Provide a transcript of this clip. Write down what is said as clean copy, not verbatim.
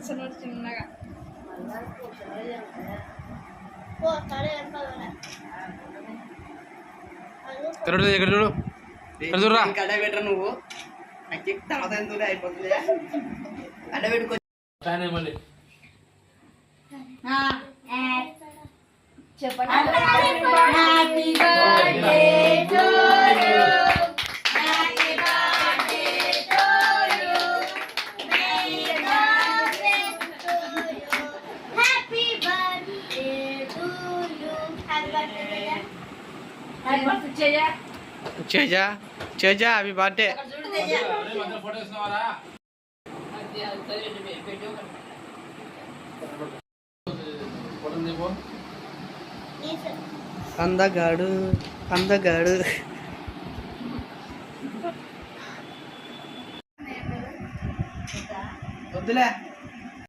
కూర్చున్నాడు చిన్నగా. ఇక్కడ చూడు చూడరా అడ్డ పెట్టరా నువ్వు తర్వాత ఎందుకు అయిపోతుంది అడ్డ పెట్టుకో మళ్ళీ చెప్పండి. చేజా హ్యాపీ బర్త్డే అందగాడు అందగాడు వద్దులే